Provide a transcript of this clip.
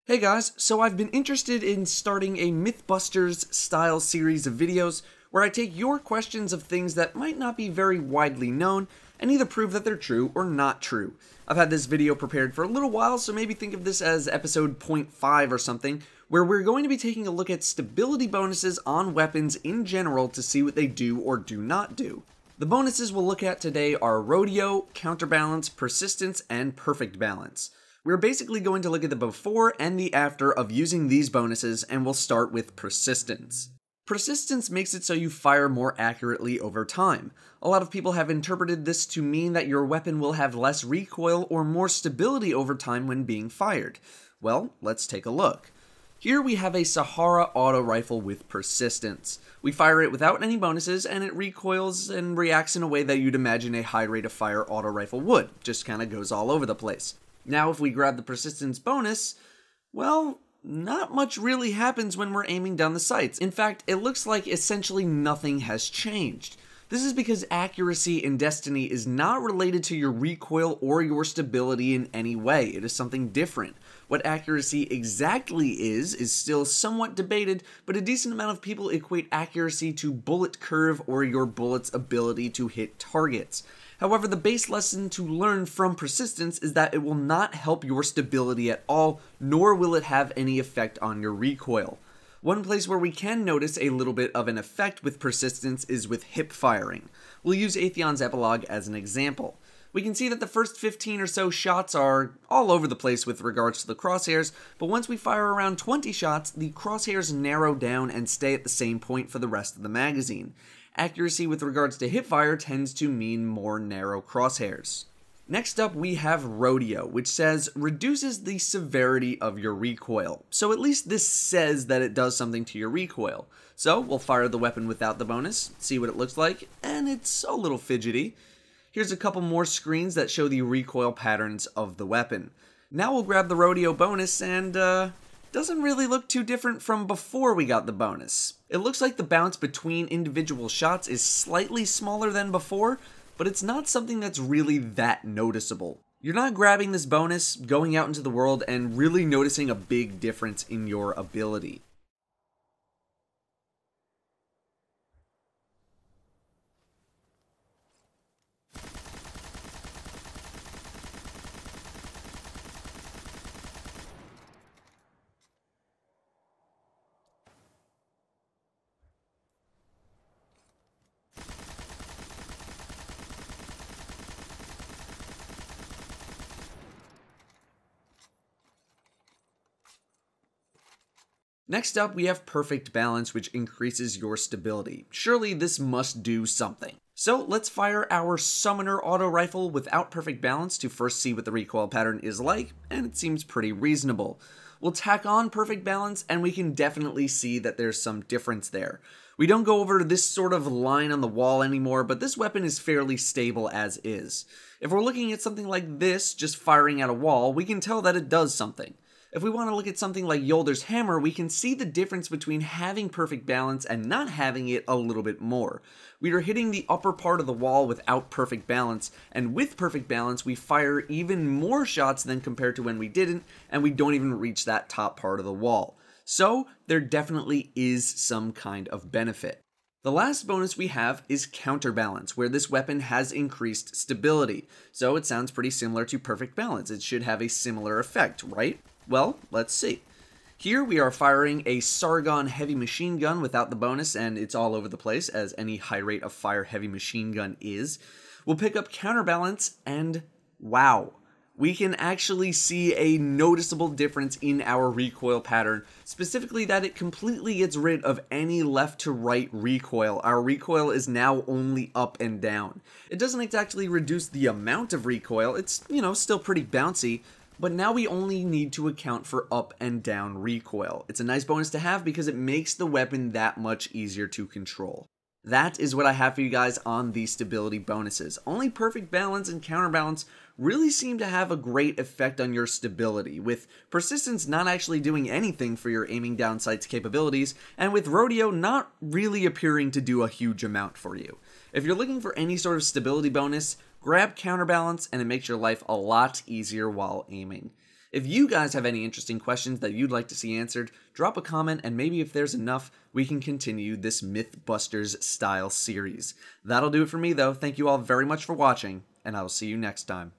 Hey guys, so I've been interested in starting a Mythbusters style series of videos where I take your questions of things that might not be very widely known and either prove that they're true or not true. I've had this video prepared for a little while, so maybe think of this as episode 0.5 or something, where we're going to be taking a look at stability bonuses on weapons in general to see what they do or do not do. The bonuses we'll look at today are Rodeo, Counterbalance, Persistence, and Perfect Balance. We're basically going to look at the before and the after of using these bonuses, and we'll start with Persistence. Persistence makes it so you fire more accurately over time. A lot of people have interpreted this to mean that your weapon will have less recoil or more stability over time when being fired. Well, let's take a look. Here we have a Sahara auto rifle with Persistence. We fire it without any bonuses, and it recoils and reacts in a way that you'd imagine a high rate of fire auto rifle would, just kinda goes all over the place. Now, if we grab the Persistence bonus, well, not much really happens when we're aiming down the sights. In fact, it looks like essentially nothing has changed. This is because accuracy in Destiny is not related to your recoil or your stability in any way. It is something different. What accuracy exactly is still somewhat debated, but a decent amount of people equate accuracy to bullet curve or your bullet's ability to hit targets. However, the base lesson to learn from Persistence is that it will not help your stability at all, nor will it have any effect on your recoil. One place where we can notice a little bit of an effect with Persistence is with hip firing. We'll use Atheon's Epilogue as an example. We can see that the first 15 or so shots are all over the place with regards to the crosshairs, but once we fire around 20 shots, the crosshairs narrow down and stay at the same point for the rest of the magazine. Accuracy with regards to hipfire tends to mean more narrow crosshairs. Next up we have Rodeo, which says reduces the severity of your recoil. So at least this says that it does something to your recoil. So we'll fire the weapon without the bonus, see what it looks like, and it's a little fidgety. Here's a couple more screens that show the recoil patterns of the weapon. Now we'll grab the Rodeo bonus and doesn't really look too different from before we got the bonus. It looks like the bounce between individual shots is slightly smaller than before, but it's not something that's really that noticeable. You're not grabbing this bonus, going out into the world, and really noticing a big difference in your ability. Next up, we have Perfect Balance, which increases your stability. Surely this must do something. So let's fire our Summoner auto rifle without Perfect Balance to first see what the recoil pattern is like, and it seems pretty reasonable. We'll tack on Perfect Balance, and we can definitely see that there's some difference there. We don't go over this sort of line on the wall anymore, but this weapon is fairly stable as is. If we're looking at something like this, just firing at a wall, we can tell that it does something. If we want to look at something like Yolder's Hammer, we can see the difference between having Perfect Balance and not having it a little bit more. We are hitting the upper part of the wall without Perfect Balance, and with Perfect Balance we fire even more shots than compared to when we didn't, and we don't even reach that top part of the wall. So there definitely is some kind of benefit. The last bonus we have is Counterbalance, where this weapon has increased stability. So it sounds pretty similar to Perfect Balance. It should have a similar effect, right? Well, let's see. Here we are firing a Sargon heavy machine gun without the bonus, and it's all over the place, as any high rate of fire heavy machine gun is. We'll pick up Counterbalance, and wow. We can actually see a noticeable difference in our recoil pattern, specifically that it completely gets rid of any left to right recoil. Our recoil is now only up and down. It doesn't exactly reduce the amount of recoil, it's, still pretty bouncy, but now we only need to account for up and down recoil. It's a nice bonus to have because it makes the weapon that much easier to control. That is what I have for you guys on the stability bonuses. Only Perfect Balance and Counterbalance really seem to have a great effect on your stability, with Persistence not actually doing anything for your aiming down sights capabilities, and with Rodeo not really appearing to do a huge amount for you. If you're looking for any sort of stability bonus, grab Counterbalance and it makes your life a lot easier while aiming. If you guys have any interesting questions that you'd like to see answered, drop a comment, and maybe if there's enough, we can continue this Mythbusters style series. That'll do it for me though. Thank you all very much for watching, and I will see you next time.